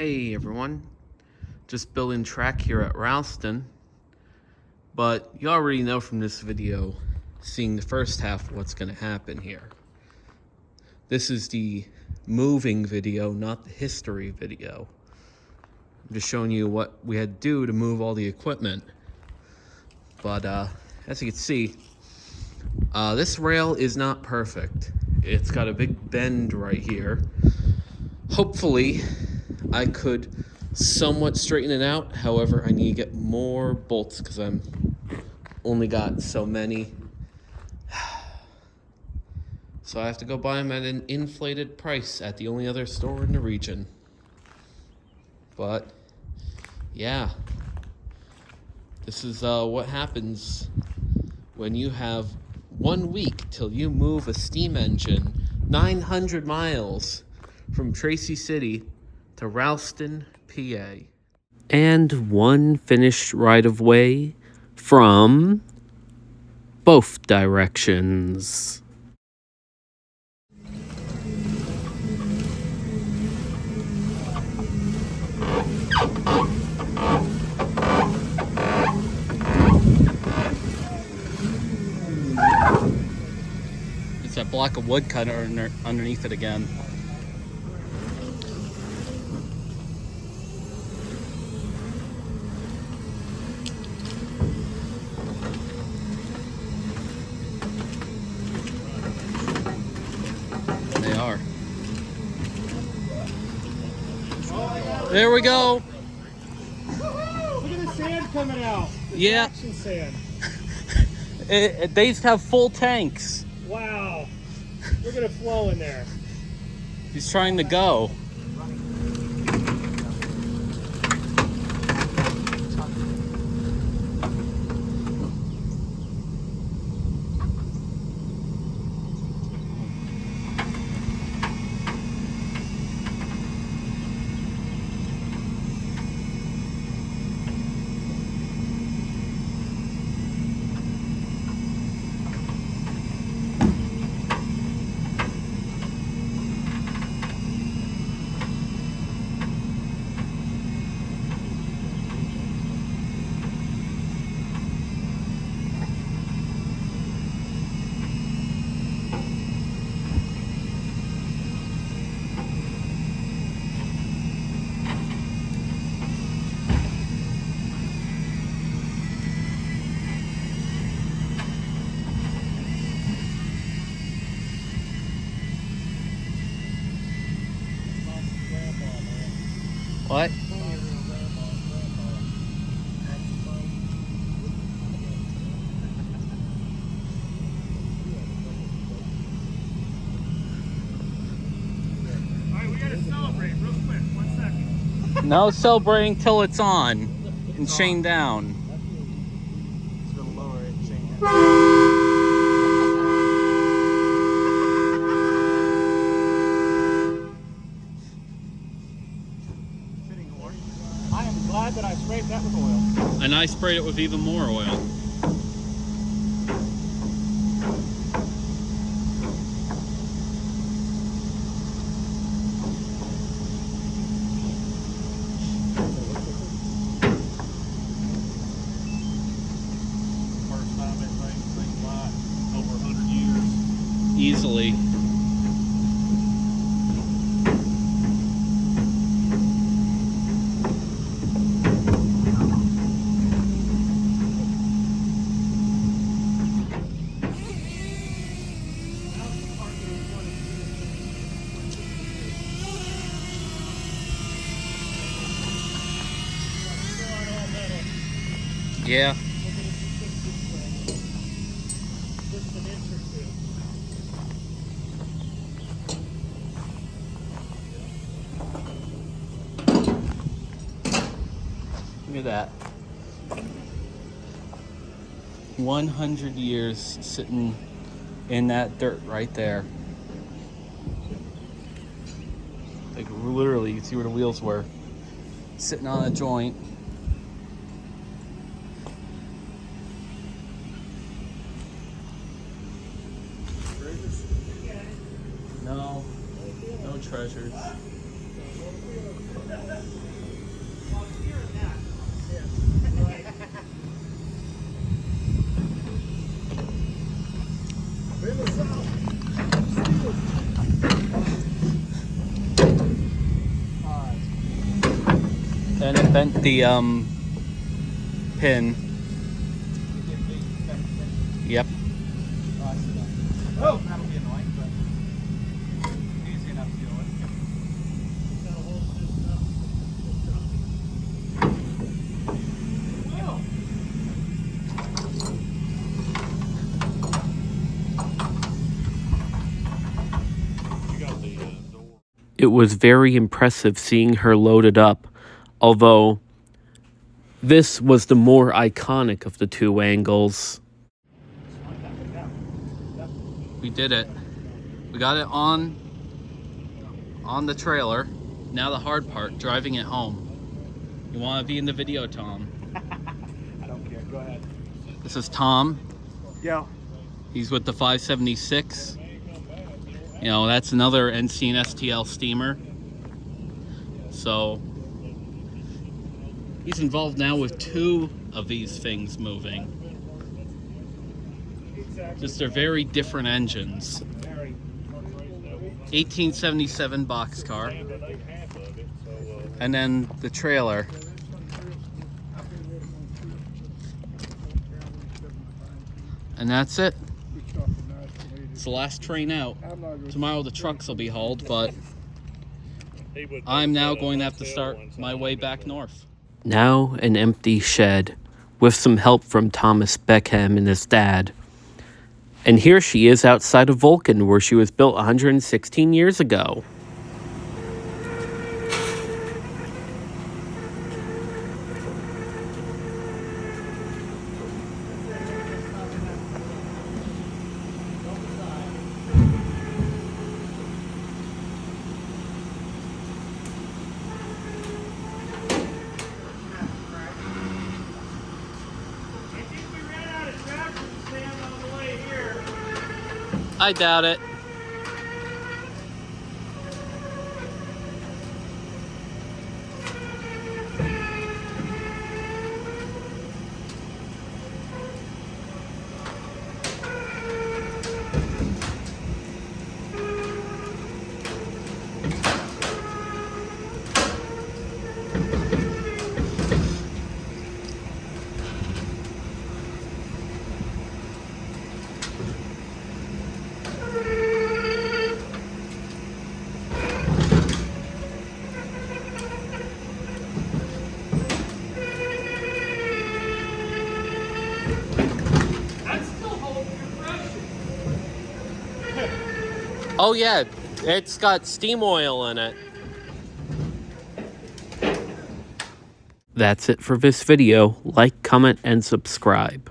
Hey everyone, just building track here at Ralston, but you already know from this video, seeing the first half of what's going to happen here. This is the moving video, not the history video. I'm just showing you what we had to do to move all the equipment. But as you can see, this rail is not perfect. It's got a big bend right here. Hopefully, I could somewhat straighten it out. However, I need to get more bolts because I'm only got so many. So I have to go buy them at an inflated price at the only other store in the region. But yeah, this is what happens when you have 1 week till you move a steam engine 900 miles from Tracy City to Ralston, PA. And one finished right-of-way from both directions. It's that block of wood cut underneath it again. They are. There we go. Look at the sand coming out. The Yeah. traction sand. They used to have full tanks. Wow. Look at it flow in there. He's trying to go. What? Alright, we gotta celebrate real quick. 1 second. No celebrating till it's on and chained down. It's gonna lower it and chain it. I am glad that I sprayed that with oil. And I sprayed it with even more oil. First time anything's been like over 100 years. Easily. Yeah. Just an inch or two. Look at that. 100 years sitting in that dirt right there. Like literally, you can see where the wheels were. Sitting on a joint. No treasures. And it bent the pin. Yep. Oh, that'll be annoying, but easy enough to deal with. It was very impressive seeing her loaded up, although this was the more iconic of the two angles. We did it. We got it on the trailer. Now the hard part, driving it home. You want to be in the video, Tom? I don't care. Go ahead. This is Tom. Yo. He's with the 576. You know, that's another NC and STL steamer. So he's involved now with 2 of these things moving. Just they're very different engines. 1877 boxcar. And then the trailer. And that's it. It's the last train out. Tomorrow the trucks will be hauled, but I'm now going to have to start my way back north. Now an empty shed, with some help from Thomas Beckham and his dad. And here she is outside of Vulcan, where she was built 116 years ago. I doubt it. Oh yeah, it's got steam oil in it. That's it for this video. Like, comment, and subscribe.